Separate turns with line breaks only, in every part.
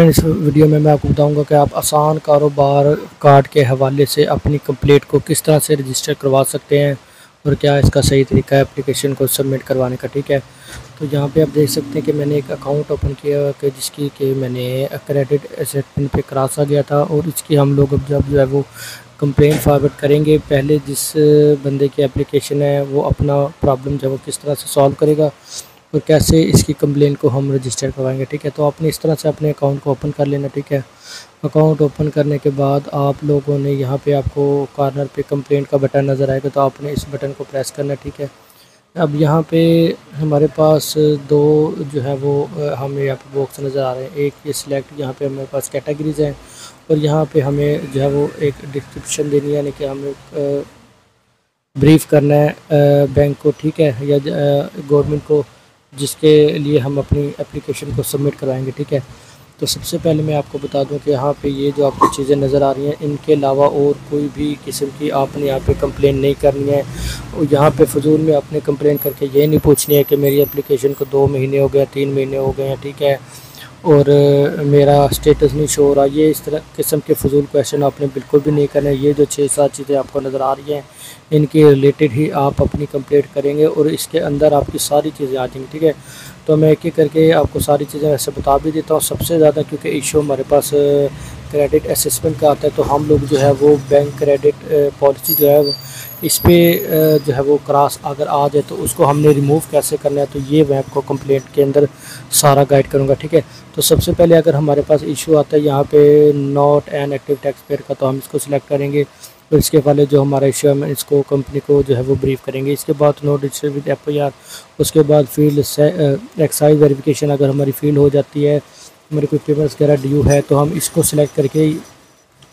Friend, इस video में मैं आपको बताऊंगा कि आप आसान कारोबार कार्ड के हवाले से अपनी कंप्लेंट को किस तरह से रजिस्टर करवा सकते हैं और क्या इसका सही तरीका है एप्लीकेशन को सबमिट करवाने का। ठीक है, तो यहाँ पे आप देख सकते हैं कि मैंने एक अकाउंट ओपन किया कि जिसकी कि मैंने क्रेडिट एसेसमेंट पे क्रॉस आ गया था और इसकी हम लोग अब जब जो है वो कंप्लेंट फॉरवर्ड करेंगे, पहले जिस बंदे की एप्लीकेशन है वो अपना प्रॉब्लम जो है वो किस तरह से सॉल्व करेगा और कैसे इसकी कंप्लेंट को हम रजिस्टर करवाएंगे। ठीक है, तो आपने इस तरह से अपने अकाउंट को ओपन कर लेना। ठीक है, अकाउंट ओपन करने के बाद आप लोगों ने यहाँ पे आपको कॉर्नर पे कंप्लेंट का बटन नज़र आएगा, तो आपने इस बटन को प्रेस करना। ठीक है, अब यहाँ पे हमारे पास दो जो है वो हमें यहाँ पे बॉक्स नज़र आ रहे हैं। एक ये सिलेक्ट, यहाँ पे हमारे पास कैटेगरीज हैं और यहाँ पे हमें जो है वो एक डिस्क्रिप्शन देनी है, यानी कि हमें ब्रीफ करना है बैंक को। ठीक है, या गवर्नमेंट को, जिसके लिए हम अपनी एप्लीकेशन को सबमिट करवाएंगे। ठीक है, तो सबसे पहले मैं आपको बता दूं कि यहाँ पे ये जो आपको चीज़ें नज़र आ रही हैं, इनके अलावा और कोई भी किस्म की आपने यहाँ पे कंप्लेन नहीं करनी है। और यहाँ पे फजूल में आपने कंप्लेन करके ये नहीं पूछनी है कि मेरी एप्लीकेशन को 2 महीने हो गए, 3 महीने हो गए हैं। ठीक है, और मेरा स्टेटस नहीं शो हो रहा। ये इस तरह किस्म के फजूल क्वेश्चन आपने बिल्कुल भी नहीं करना है। ये जो 6-7 चीज़ें आपको नज़र आ रही हैं, इनके रिलेटेड ही आप अपनी कंप्लेंट करेंगे और इसके अंदर आपकी सारी चीज़ें आ जाएंगी। ठीक है, तो मैं एक एक करके आपको सारी चीज़ें वैसे बता भी देता हूँ। सबसे ज़्यादा क्योंकि इशू हमारे पास क्रेडिट असेसमेंट का आता है, तो हम लोग जो है वो बैंक क्रेडिट पॉलिसी जो है इस पर जो है वो क्रॉस अगर आ जाए तो उसको हमने रिमूव कैसे करना है, तो ये मैं आपको कंप्लेंट के अंदर सारा गाइड करूँगा। ठीक है, तो सबसे पहले अगर हमारे पास इशू आता है यहाँ पे not an active tax payer का, तो हम इसको सिलेक्ट करेंगे और इसके पहले जो हमारा इशू है हम इसको कंपनी को जो है वो ब्रीफ करेंगे। इसके बाद नोट रजिस्टर विद एफआईआर, उसके बाद फील्ड एक्साइज वेरिफिकेशन अगर हमारी फील्ड हो जाती है, हमारी कोई पेपर्स वगैरह ड्यू है, तो हम इसको सिलेक्ट करके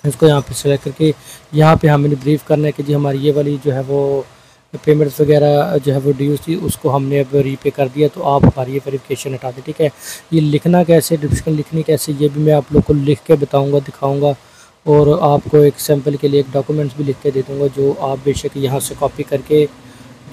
इसको यहाँ पे सेलेक्ट करके यहाँ पे हमें ब्रीफ करना है कि जी हमारी ये वाली जो है वो पेमेंट्स वगैरह जो है वो ड्यूज थी उसको हमने अब रीपे कर दिया, तो आप हमारी ये वेरिफिकेशन हटा दें। ठीक है, ये लिखना कैसे, डिस्क्रिप्शन लिखनी कैसे, ये भी मैं आप लोग को लिख के बताऊँगा, दिखाऊँगा और आपको एक सैम्पल के लिए एक डॉक्यूमेंट्स भी लिख के दे दूँगा, जो आप बेशक यहाँ से कॉपी करके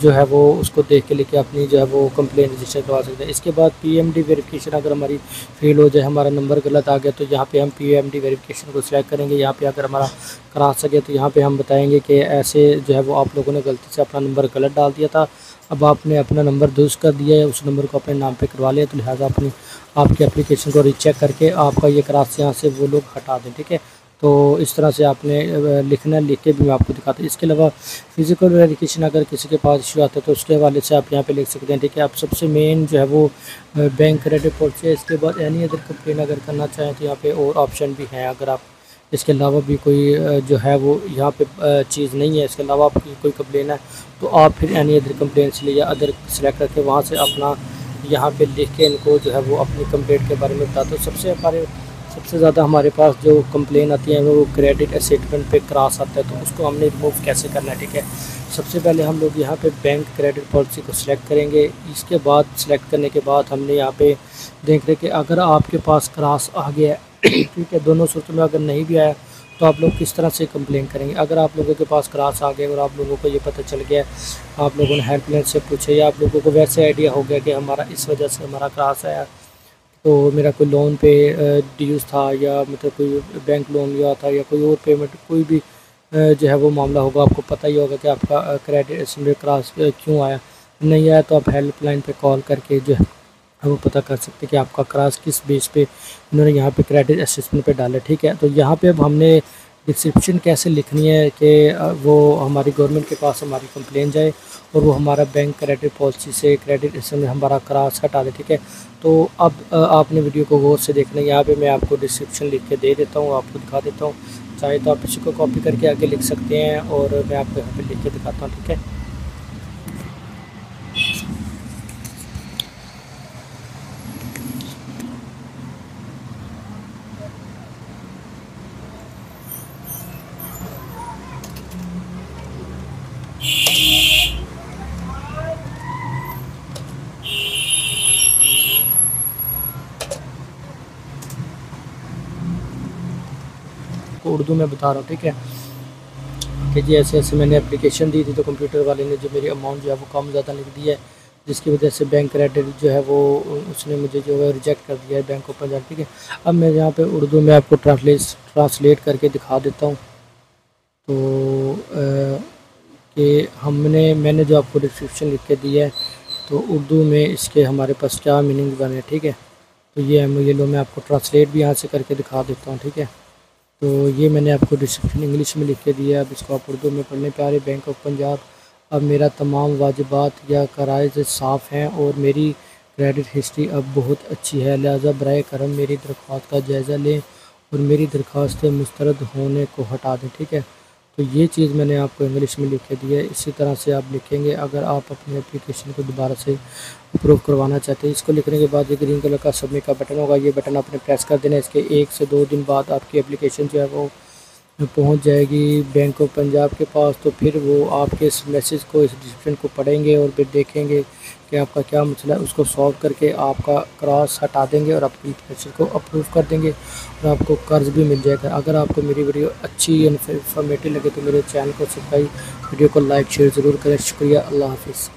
जो है वो उसको देख के लेके अपनी जो है वो कंप्लेंट रजिस्टर करवा सकते हैं। इसके बाद पीएमडी वेरिफिकेशन अगर हमारी फेल हो जाए, हमारा नंबर गलत आ गया, तो यहाँ पे हम पीएमडी वेरिफिकेशन को सिलेक्ट करेंगे। यहाँ पे अगर हमारा क्रॉस आ गया तो यहाँ पे हम बताएंगे कि ऐसे जो है वो आप लोगों ने गलती से अपना नंबर गलत डाल दिया था, अब आपने अपना नंबर दुरुस्त कर दिया है, उस नंबर को अपने नाम पर करवा लिया, तो लिहाजा अपनी आपकी एप्लीकेशन को रीचेक करके आपका ये क्रॉस यहाँ से वो लोग हटा दें। ठीक है, तो इस तरह से आपने लिखना, लिख के भी मैं आपको दिखाता हूँ। इसके अलावा फिज़िकल वेरिफिकेशन अगर किसी के पास इशू आता है तो उसके हवाले से आप यहाँ पे लिख सकते हैं। ठीक है, आप सबसे मेन जो है वो बैंक क्रेडिट पॉलिसी है। इसके बाद एनी अदर कंप्लेन अगर करना चाहें तो यहाँ पे और ऑप्शन भी हैं। अगर आप इसके अलावा भी कोई जो है वो यहाँ पे चीज़ नहीं है, इसके अलावा आपकी कोई कंप्लेन है तो आप फिर एनी अदर कंप्लेन से या अदर सेलेक्ट करके वहाँ से अपना यहाँ पर लिख के इनको जो है वो अपनी कंप्लेंट के बारे में बताते हो। सबसे ज़्यादा हमारे पास जो कंप्लेन आती है वो क्रेडिट असेसमेंट पे क्रॉस आता है, तो उसको हमने रिमूव कैसे करना है। ठीक है, सबसे पहले हम लोग यहाँ पे बैंक क्रेडिट पॉलिसी को सिलेक्ट करेंगे। इसके बाद सिलेक्ट करने के बाद हमने यहाँ पे देख रहे कि अगर आपके पास क्रॉस आ गया है ठीक है, दोनों सूरतों में अगर नहीं भी आया तो आप लोग किस तरह से कंप्लेन करेंगे। अगर आप लोगों के पास क्रॉस आ गया और आप लोगों को ये पता चल गया, आप लोगों ने हेल्पलाइन से पूछे या आप लोगों को वैसे आइडिया हो गया कि हमारा इस वजह से हमारा क्रॉस आया, तो मेरा कोई लोन पे ड्यूज था या मतलब कोई बैंक लोन लिया था या कोई और पेमेंट कोई भी जो है वो मामला होगा, आपको पता ही होगा कि आपका क्रेडिट असेसमेंट क्रॉस क्यों आया। नहीं आया तो आप हेल्पलाइन पे कॉल करके जो है वो पता कर सकते हैं कि आपका क्रॉस किस बेस पे इन्होंने यहाँ पे क्रेडिट असेसमेंट पे डाला। ठीक है, तो यहाँ पे अब हमने डिस्क्रिप्शन कैसे लिखनी है कि वो हमारी गवर्नमेंट के पास हमारी कंप्लेन जाए और वो हमारा बैंक क्रेडिट पॉलिसी से क्रेडिट असेसमेंट हमारा क्रॉस हटा दे। ठीक है, तो अब आपने वीडियो को गौर से देखना है। यहाँ पे मैं आपको डिस्क्रिप्शन लिख के दे देता हूँ, आपको दिखा देता हूँ, चाहे तो आप इसी को कॉपी करके आगे लिख सकते हैं और मैं आपको यहाँ पे लिख के दिखाता हूँ। ठीक है, उर्दू में बता रहा हूँ। ठीक है, कि जी ऐसे ऐसे मैंने एप्लीकेशन दी थी तो कंप्यूटर वाले ने जो मेरी अमाउंट जो है वो कम ज़्यादा लिख दी है, जिसकी वजह से बैंक क्रेडिट जो है वो उसने मुझे जो है रिजेक्ट कर दिया है, बैंक ऑफ पंजाब। ठीक है, अब मैं यहाँ पे उर्दू में आपको ट्रांसलेट करके दिखा देता हूँ। तो कि मैंने जो आपको डिस्क्रिप्शन लिख के दिया है, तो उर्दू में इसके हमारे पास क्या मीनिंग बने। ठीक है, तो ये लो मैं आपको ट्रांसलेट भी यहाँ से करके दिखा देता हूँ। ठीक है, तो ये मैंने आपको डिस्क्रिप्शन इंग्लिश में लिख के दिया है, अब इसको आप उर्दू में पढ़ लें। प्यारे बैंक ऑफ पंजाब, अब मेरा तमाम वाजिबात या क़राइज़ साफ़ हैं और मेरी क्रेडिट हिस्ट्री अब बहुत अच्छी है, लिहाजा बराए करम मेरी दरख्वास्त का जायज़ा लें और मेरी दरख्वास्त मुस्तरद होने को हटा दें। ठीक है, तो ये चीज़ मैंने आपको इंग्लिश में लिख के दी है, इसी तरह से आप लिखेंगे। अगर आप अपनी एप्लीकेशन को दोबारा से अप्रूव करवाना चाहते हैं, इसको लिखने के बाद ये ग्रीन कलर का सबमिट का बटन होगा, ये बटन आपने प्रेस कर देना है। इसके 1 से 2 दिन बाद आपकी एप्लीकेशन जो है वो पहुंच जाएगी बैंक ऑफ पंजाब के पास। तो फिर वो आपके इस मैसेज को, इस डिस्क्रिप्शन को पढ़ेंगे और फिर देखेंगे कि आपका क्या मसला है, उसको सॉल्व करके आपका क्रॉस हटा देंगे और आपकी एप्लीकेशन को अप्रूव कर देंगे और आपको कर्ज़ भी मिल जाएगा। अगर आपको मेरी वीडियो अच्छी इन्फॉर्मेटिव लगे तो मेरे चैनल को सब्सक्राइब, वीडियो को लाइक शेयर ज़रूर करें। शुक्रिया, अल्लाह हाफिज़।